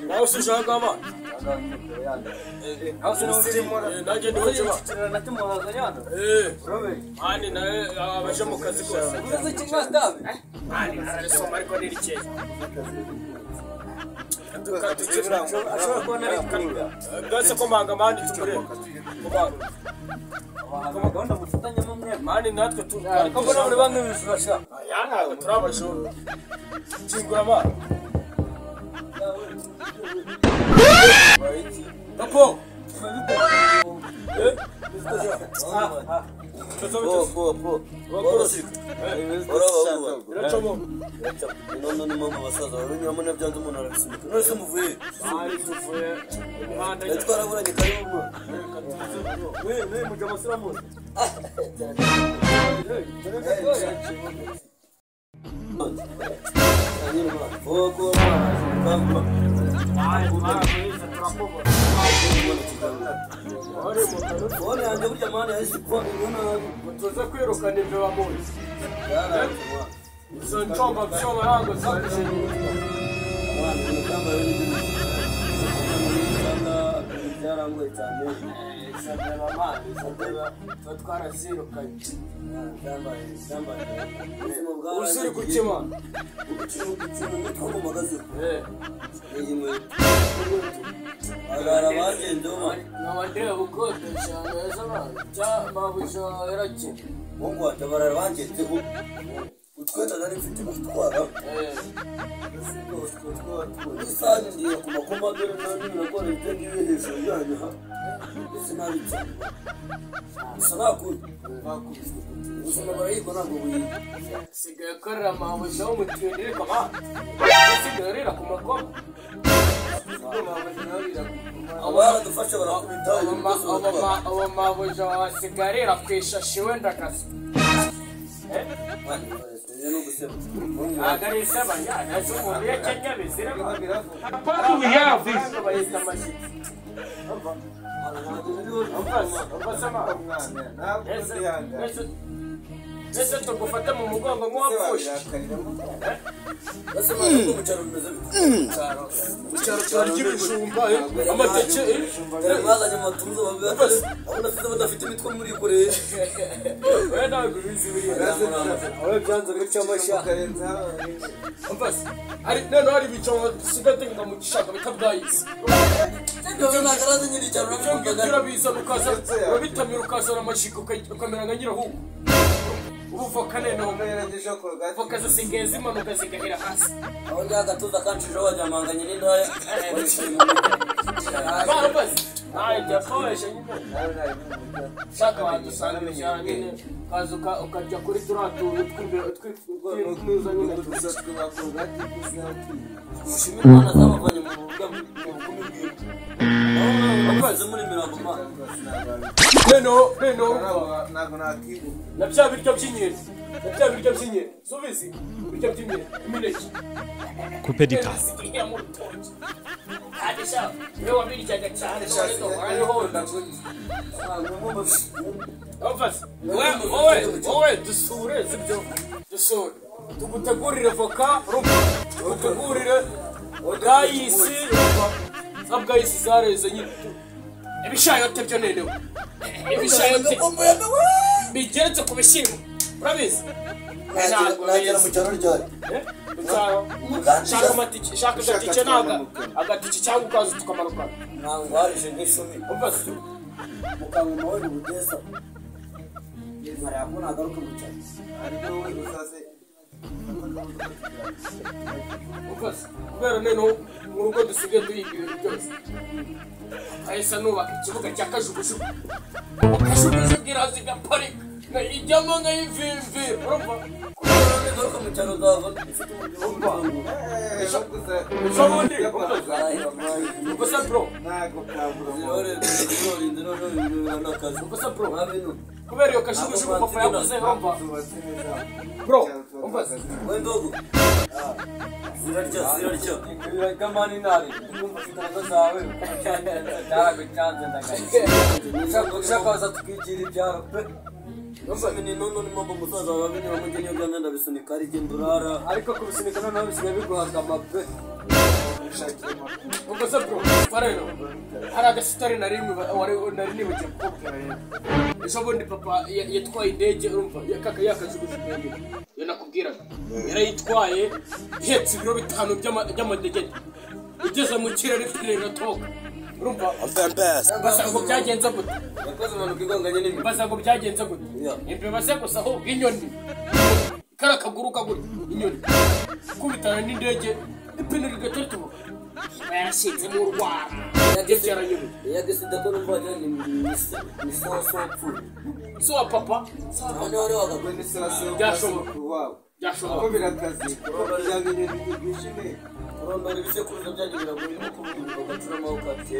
nawe ushaka ama nanjye niho kiba mani nawe abaje mu kazi kose mani soma ariko nirikeye ashobora kuba nari kanira gase ko manga mani tumureba gahunda mufatanye mwe mani natwe ariko mbona muri bamwe bifasha yana turabashora kingura ama Papo Olha, anda burya mani yahise ko ibona tuza kwirukana ibyo bamuzi. Izo ntomba byoma rango zaje. Abana n'ikamba y'ibyarango cyane. Sabeba mani, sabeba twatwara zirukanye. Usiri kukima. Ukimwe twako magazi. Yimwe. Agara bagende mani. Nabandira bukote cyane yazabana. Cya babuja yaraki. Bongo atabara bagende bu. Utweta nari mfite gutwara. Isani ndiye kumakoma bero nani nakora ibyo hejuru yanyu ha. Sinari cyane. Sanakuri. Usana barayiko ntabwo buyi. Sigaye korera mabuja umutwendere kama. Sigaye ku makoma. Abana dufasha barakubita abo mabuja wasigarira kwishashi wenda kasi agari sabanya nazo umuntu yakenya bizira we have this Ese tugufata mu mugongo nk'uwapfusha Mucyaro cyari y'ibijumba amateke bazanye amatungo badafite imitwe muri kure we ntabwo bizi biri aho byanze bica amasha ari none ari bica sigate ngamushaka bikabwayise Ndio nagaraza nyiri cyaro nabyo biza rukaza babitamira ukazana amashiko ukamera nka nyirahugu uvuka neno ngerageje korga fokaza singezi imanuka zigahira hasi aho ndaga tuza kanshije wajamanganye n'indaya babazi ajya foresha nyine shaka wadusanga cyane kazuka ukajya kuri turaturu twimeza nyine tuza twakorga kuzati mushimira zabavanye mu rugamba kumubwira abaze muri mirongo neno nago nakibu nabya biryo by'inyeri subizi biryo by'inyeri imineke kupedika adisha yo wabiryaga cyane cyane ariho wowe dusure sibyo dusure tugutegurire voka tugutegurire gayisi abgayisi zareze nyine ibishayote byo nenewe ibishayote bigeretse ku bishyimbo urabizi nagera mu cyaro ryari shaka amatike shaka agatike naga agatike cyangwa ukaza tukamanuka ntabwo harije nk'ishumi umva mukanga wowe bugeza marayabona agaruka mu cyaro ariko wowe uzaze kubera neno mu rugo dusigaye duhiga ibintu byose ahise nubaka ikibuga cya kajugujugu kajugujugu iraza igaparika ijyamo nk'iyivimvira urumva garuka mu cyaro zava ifite umuryango ejo bundi gusa bro ntago kabura gusa bro kubera iyo kajugujugu papa yaguze urumva bro umva wendogo ziraryo kamani nari numva kitaraga zawe cyaraga cyanze ndagaye ushaka waza tukigira ibyaro pe ni nono ni mambo musaza wabene bamujye byanga ndabisunika ari gendurara ariko kubisunika none bisigaye biguhaga amape ubwo se bro farero hari agasitari nari nibagiye kukubwira rero ejo bundi papa yatwaye indege urumva yakajuguza indege yanakubwiraga yarayitwaye ihetse ibiro 5 by'amadegede igeze mu kirere iratoka urumva basango byagenze gute yakoze impanuka igonganye n'imwe basango byagenze gute imbeba se gusa aho inyoni karakaguruka gute inyoni kubitana n'indege ipine rigatertuka yarashinze mu rwara yagesida ko numvaje ni so so papa none wagakwe ni sirase byashoboka ko birakazi ko baryange n'ibishime urumva bise kuza byagira ngo ni ko gacura amaboko ati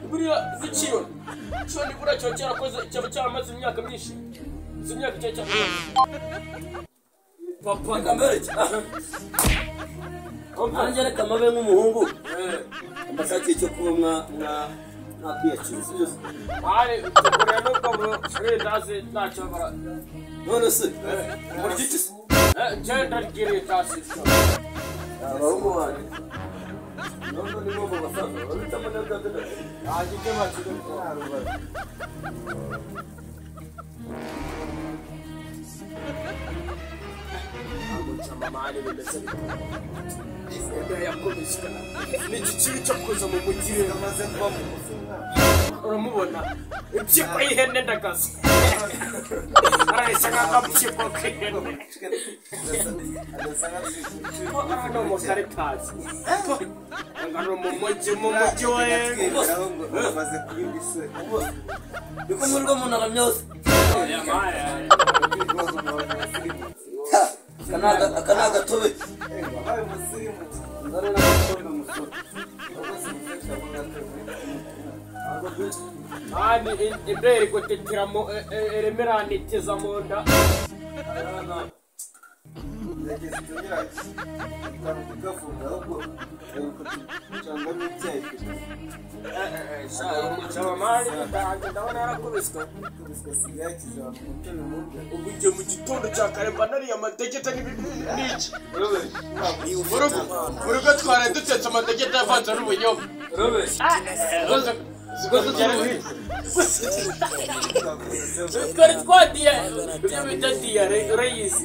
buriya zikiro cyo ni bura cyo cyarakoze cyamaze imyaka myinshi imyaka cyane papa kamere Anje reka mabe nk'umuhungu ambashaki cyo kuba mwa kwiyakiriza byose ari tukore no ko rendaze ntacyo bara none se muri gikisi gender gire tasi abahungu bane none ni bo basaza babitamo nabyo ajike bakire Mali bimeze ende yakomishika n'iki kiri cyo kuza mu mugire amaze kuba mu uramubona impyiko y'ihene ndagaza arayishaka kapyiko k'ihene no mu karitazi ngano mu mujyi we bamaze kubindise biko muri rwo munara myose akanaga tobe babaye musirimu ndare n'abatombe musoro ani imbere gutetiramo eremeraniteza mu nda yageze tunyira kavuga ahubwo cyangwa n'icyayi shama mali ndabona yarakubiswe sigakiza mutene mubwe ubujye mu gitondo cya kare banari amadegeta n'iki urugo twara dutetse amadegeta avanze n'ubunyobwa twari twadiye ibyo bita diyare urayizi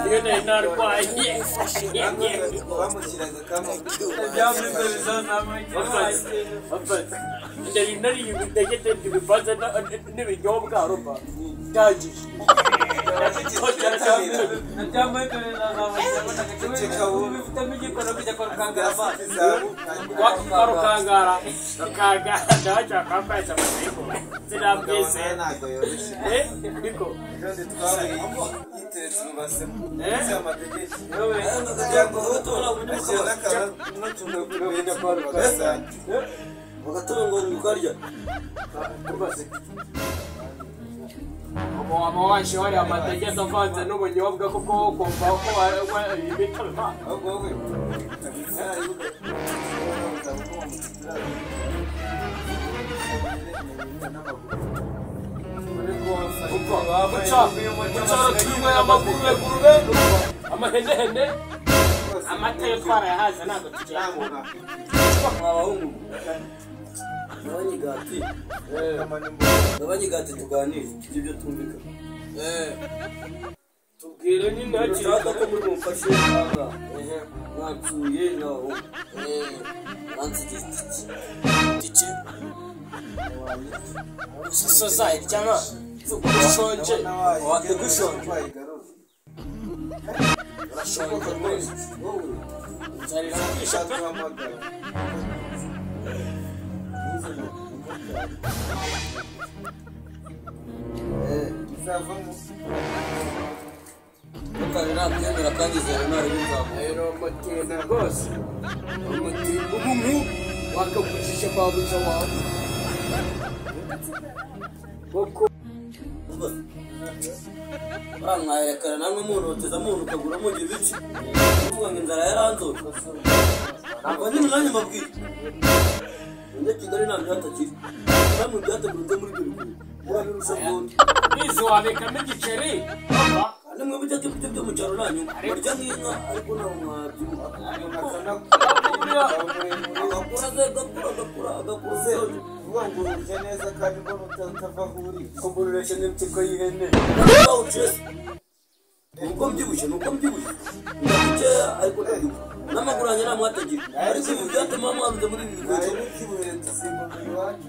iyo nari narwaye bamushyiraga kamo ndari nariye ibidegede bivanze n'ibinyobwa rumva ndangije rukangara ndabashaka kwahise amategeko sinabwize biko yiteretse mu basemu amadegeti bagatunga ukarya waba washe wari amategeko avanze n'ubunyobwa kuko kumva ko ibitaro ahubwo wowe turimo amaguru y'ingurube amahenehene amata yo twarayahaze ntabwo tukiyakura abahungu abanyigati tuganire ibyo tumvika tubwire nyine hakiri ushaka ko muri mumfashe aha mwansuye naho mwansigiye iki so zayi cyangwa ushonje wategushonje urashonje rwose nzarira kwishaka izavamo mutarira byemera kandi zero nari bizamu rero mutinda rwose umutinda umuntu wakagujije babuja wawe koko baramwayerekana namwe munoteza muntu ukagura mugira ibice uvuga ngo inzara yaranzora ntabwo nyine nanjye mbabwira Kigali ntabwo hatakiri namwe byategurwa muri ibyo bikorwa urabirusha kundi bizi wabekamo igiceri nimwe bijya byo mu cyaro nanyu barya nk'inka ariko naho mwabyibuha agakura zero uvuga ngo urya neza kandi mbona utava aho uri kumburisha n'impyiko y'ihene nuko mbyibushye ndabukeya ariko ndabyibuha n'amaguru yanjye nta mwatagira ariko ibi byatuma mwaruze muri ibi bikoresho n'ikibuye dusimbuka iwacu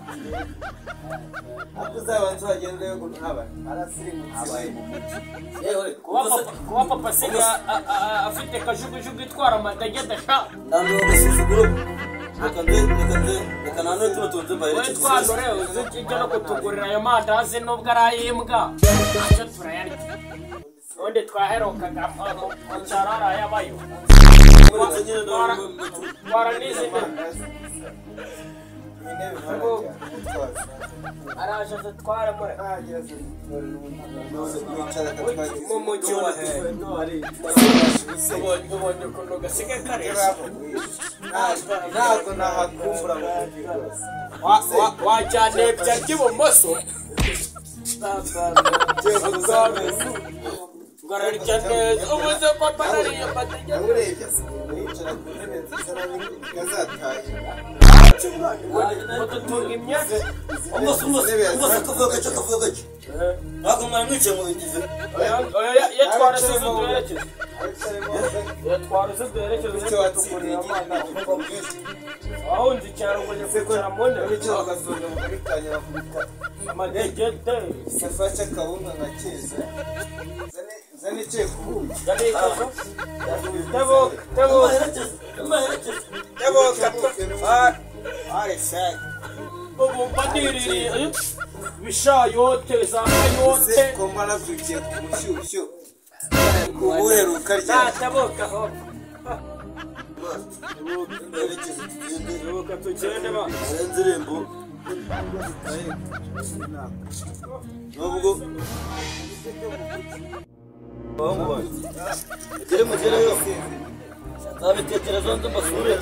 ariko uzabanza wagendeyo ngo ntabane arasirimutse abaye mu mujyi kuba papa asiga afite kajugujugu itwara amadagede sha ndambiwe agasuzuguro reka nanone tuno tunze mbaherekeze we twandore uzijya no kutugurira ayo mandazi nubwo ari ay'imbwa ntacyo turayarya ubundi twaherukaga mu cyaro hari ayabayo twara n'izindi araje zitwara muri mu mujyi wa ubonye ukuntu gasigaye kareshya ntabwo nahakumbura mu mujyi rwose wajyana ibya ry'ibumoso ngararya neza ubuze ko mbarariye amategeko urebye wicara ku ntebe nziza nazataye udutunga imyaka umwose akavuga gace ntabwo mwari mwicaye mu bigize yatwara se duherekeze yatwara se duherekeze icyo watsindiye wahunze icyaro ngo njye kwicara mu ntebe icyo bagazonga mukabikanyira ku bitaro amadegede safa cy'akabunga nka keza zane iciye ku bundi ubu mbadiririye bishayote za kayote ko mbona byukiye ku mushyushyu ubuheruka rya natabokaho Ruka tugende ba indirimbo nubwo mugereyo zabitekerezo nzi mbasure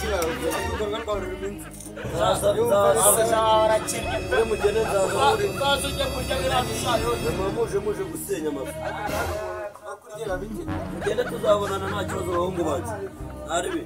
muje gusenya amazu mugende tuzabonana nta kibazo abahungu bacu ntaribi